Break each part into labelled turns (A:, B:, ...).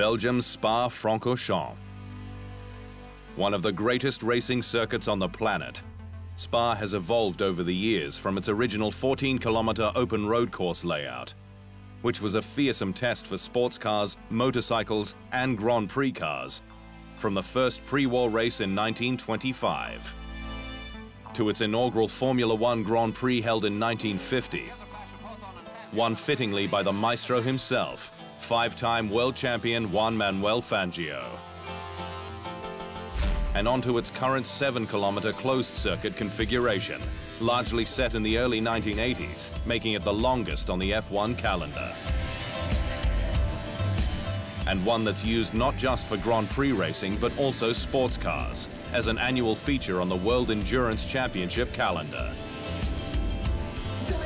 A: Belgium's Spa-Francorchamps. One of the greatest racing circuits on the planet, Spa has evolved over the years from its original 14-kilometer open road course layout, which was a fearsome test for sports cars, motorcycles and Grand Prix cars, from the first pre-war race in 1925 to its inaugural Formula One Grand Prix held in 1950, won fittingly by the maestro himself, five-time world champion Juan Manuel Fangio. And onto its current 7-kilometer closed circuit configuration, largely set in the early 1980s, making it the longest on the F1 calendar. And one that's used not just for Grand Prix racing, but also sports cars, as an annual feature on the World Endurance Championship calendar.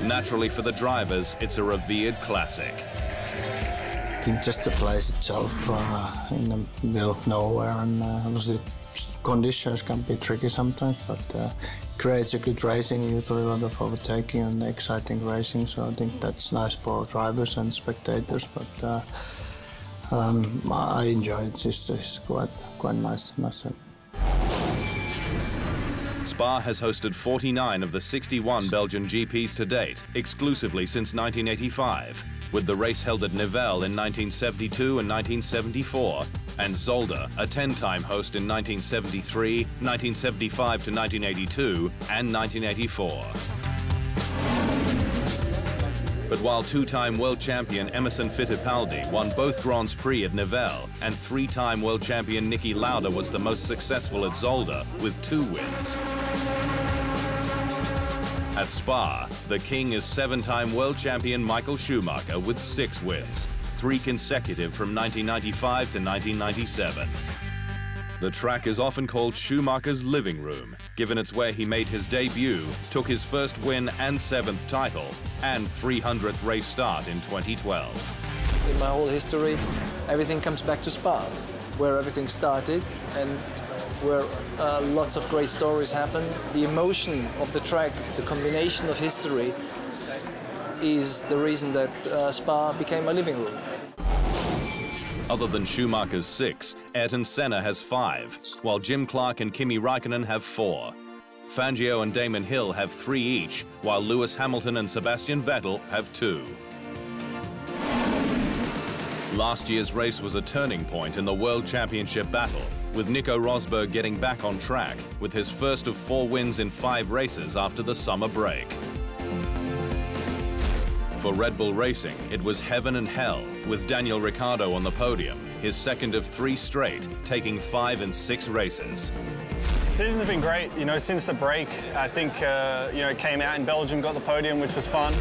A: Naturally, for the drivers, it's a revered classic.
B: I think just the place itself, in the middle of nowhere, and obviously conditions can be tricky sometimes, but creates a good racing, usually a lot of overtaking and exciting racing, so I think that's nice for drivers and spectators, but I enjoy it. It's quite nice, I must say.
A: Spa has hosted 49 of the 61 Belgian GPs to date, exclusively since 1985, with the race held at Nivelles in 1972 and 1974, and Zolder, a 10-time host in 1973, 1975 to 1982, and 1984. But while two-time world champion Emerson Fittipaldi won both Grands Prix at Nivelles, and three-time world champion Niki Lauda was the most successful at Zolder with 2 wins. At Spa, the king is 7-time world champion Michael Schumacher with 6 wins, 3 consecutive from 1995 to 1997. The track is often called Schumacher's living room, given it's where he made his debut, took his first win and 7th title, and 300th race start in 2012.
C: In my whole history, everything comes back to Spa, where everything started and where lots of great stories happen. The emotion of the track, the combination of history, is the reason that Spa became my living room.
A: Other than Schumacher's 6, Ayrton Senna has 5, while Jim Clark and Kimi Räikkönen have 4. Fangio and Damon Hill have 3 each, while Lewis Hamilton and Sebastian Vettel have 2. Last year's race was a turning point in the World Championship battle, with Nico Rosberg getting back on track with his first of 4 wins in 5 races after the summer break. For Red Bull Racing, it was heaven and hell, with Daniel Ricciardo on the podium, his second of 3 straight, taking 5 in 6 races.
D: The season's been great, since the break. I think, it came out in Belgium, got the podium, which was fun.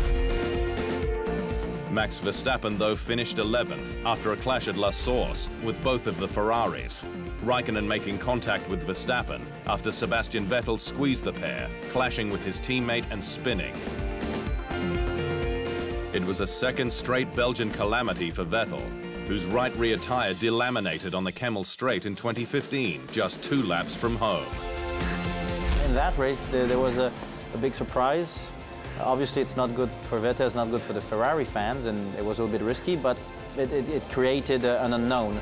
A: Max Verstappen, though, finished 11th after a clash at La Source with both of the Ferraris. Räikkönen making contact with Verstappen after Sebastian Vettel squeezed the pair, clashing with his teammate and spinning. It was a second straight Belgian calamity for Vettel, whose right rear tyre delaminated on the Kemmel Straight in 2015, just 2 laps from home.
E: In that race, there was a big surprise. Obviously, it's not good for Vettel, it's not good for the Ferrari fans, and it was a little bit risky, but it created an unknown.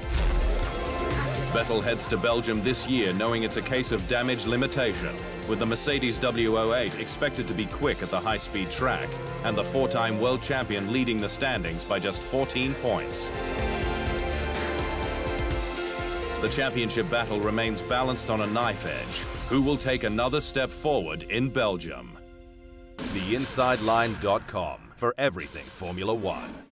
A: Vettel heads to Belgium this year knowing it's a case of damage limitation, with the Mercedes W08 expected to be quick at the high-speed track, and the 4-time world champion leading the standings by just 14 points. The championship battle remains balanced on a knife edge. Who will take another step forward in Belgium? TheInsideLine.com for everything Formula One.